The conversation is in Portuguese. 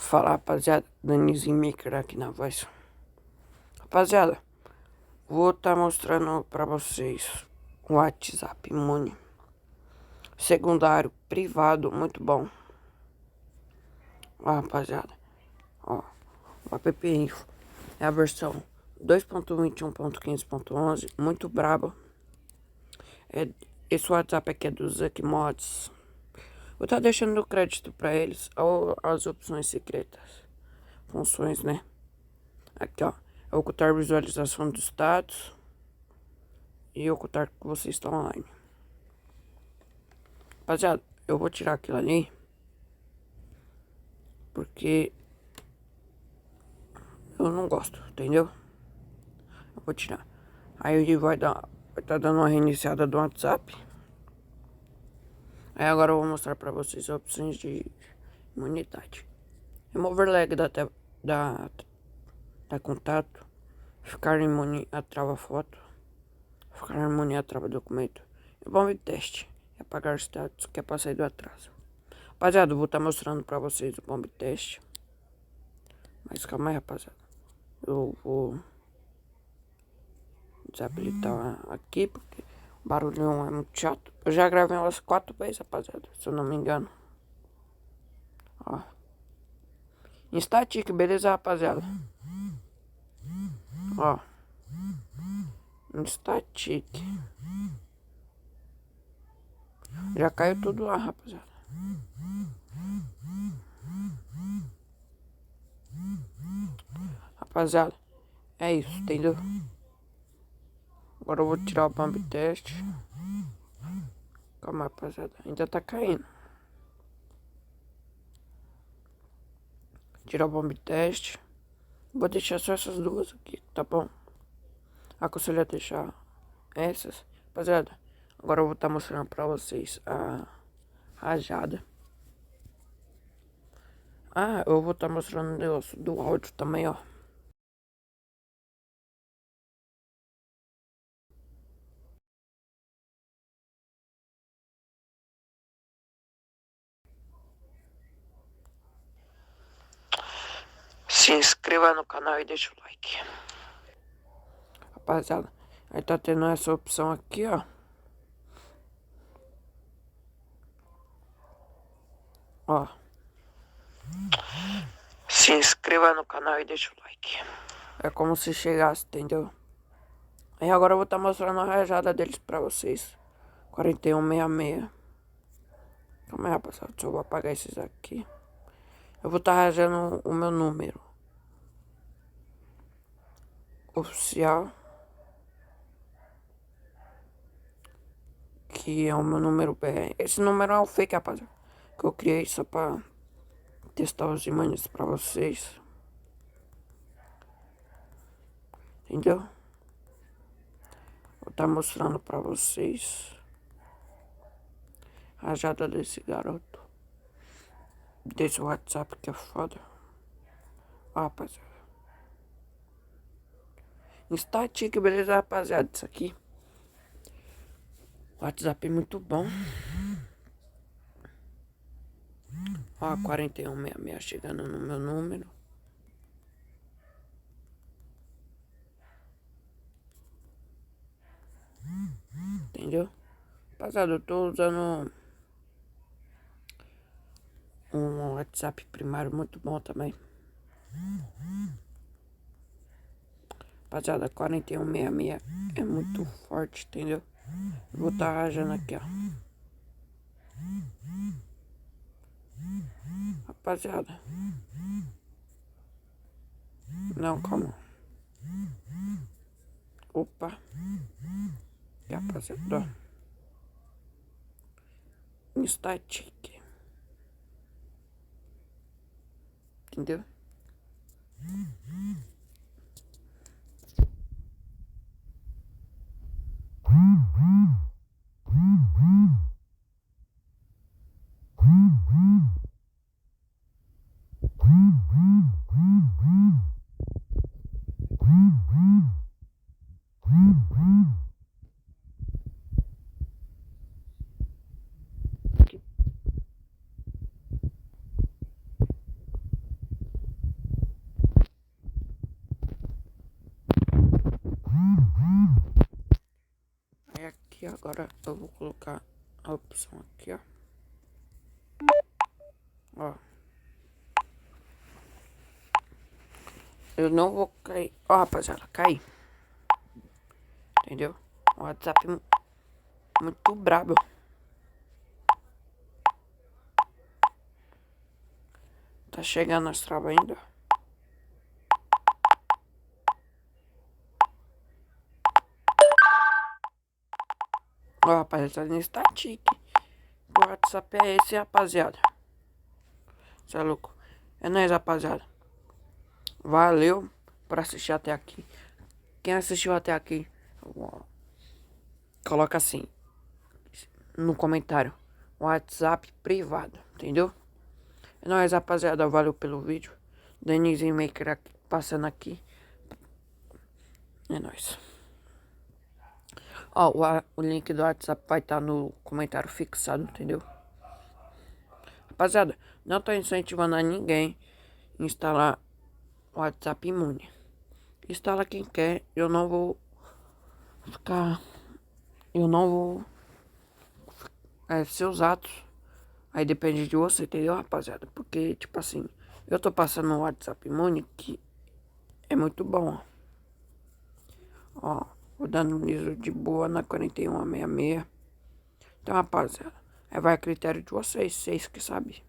Fala, rapaziada, Danizinho Maker aqui na voz. Rapaziada, vou estar mostrando pra vocês o WhatsApp Money secundário, privado, muito bom. Ó, rapaziada, ó, o app Info é a versão 2.21.15.11, muito brabo. Esse WhatsApp aqui é do Zuck Mods. Vou estar deixando o crédito pra eles ou as opções secretas, funções, né? Aqui, ó, é ocultar visualização do status e ocultar que vocês estão online. Rapaziada, eu vou tirar aquilo ali porque eu não gosto, entendeu? Eu vou tirar. Aí ele vai estar dando uma reiniciada do WhatsApp. Aí agora eu vou mostrar pra vocês as opções de imunidade. Remover lag da contato. Ficar imune a trava foto. Ficar imune a trava documento. E bomb teste. E apagar status que é pra sair do atraso. Rapaziada, eu vou estar mostrando pra vocês o bomb teste. Mas calma aí, rapaziada. Eu vou desabilitar aqui porque o barulhão é muito chato. Eu já gravei umas 4 vezes, rapaziada, se eu não me engano. Ó. Instatic, beleza, rapaziada? Ó. Instatic. Já caiu tudo lá, rapaziada. Rapaziada, é isso, entendeu? Agora eu vou tirar o bomb teste. Calma, rapaziada, ainda tá caindo. Tirar o bomb teste. Vou deixar só essas duas aqui, tá bom? Aconselho a deixar essas. Rapaziada, agora eu vou estar mostrando pra vocês a rajada. Ah, eu vou estar mostrando o negócio do áudio também, ó. Se inscreva no canal e deixa o like. Rapaziada, aí tá tendo essa opção aqui, ó. Ó. Se inscreva no canal e deixa o like. É como se chegasse, entendeu? Aí agora eu vou estar mostrando a rajada deles pra vocês. 4166. Calma aí, rapaziada, deixa eu vou apagar esses aqui. Eu vou estar rajando o meu número oficial, que é o meu número BR. Esse número é um fake, rapaziada, que eu criei só pra testar os imanes pra vocês. Entendeu? Vou estar mostrando pra vocês a rajada desse garoto. Desse WhatsApp que é foda. Ó, rapaziada. Instatic, beleza, rapaziada? Isso aqui. WhatsApp é muito bom. Ó, 4166 chegando no meu número. Entendeu? Rapaziada, eu tô usando um WhatsApp primário muito bom também. Rapaziada, 4166 é muito forte, entendeu? Vou estar rajando aqui, ó. Rapaziada. Não, calma. Opa. E rapaziada, ó. Static. Entendeu? Agora eu vou colocar a opção aqui, ó. Ó. Eu não vou cair. Ó, rapaziada, caí. Entendeu? O WhatsApp muito brabo. Tá chegando as travas ainda. Ó, rapaziada, no static. O WhatsApp é esse, rapaziada. Cê é louco. É nóis, rapaziada. Valeu por assistir até aqui. Quem assistiu até aqui, coloca assim no comentário: WhatsApp privado, entendeu? É nóis, rapaziada. Valeu pelo vídeo. Denise Maker aqui, passando aqui. É nóis. Ó, o link do WhatsApp vai estar no comentário fixado, entendeu? Rapaziada, não tô incentivando a ninguém a instalar o WhatsApp Imune. Instala quem quer. Eu não vou ficar... Eu não vou... seus atos. Aí depende de você, entendeu, rapaziada? Porque, tipo assim, eu tô passando o WhatsApp Imune, que é muito bom, ó. Vou dando um ISO de boa na 4166. Então, rapaziada, vai a critério de vocês que sabem.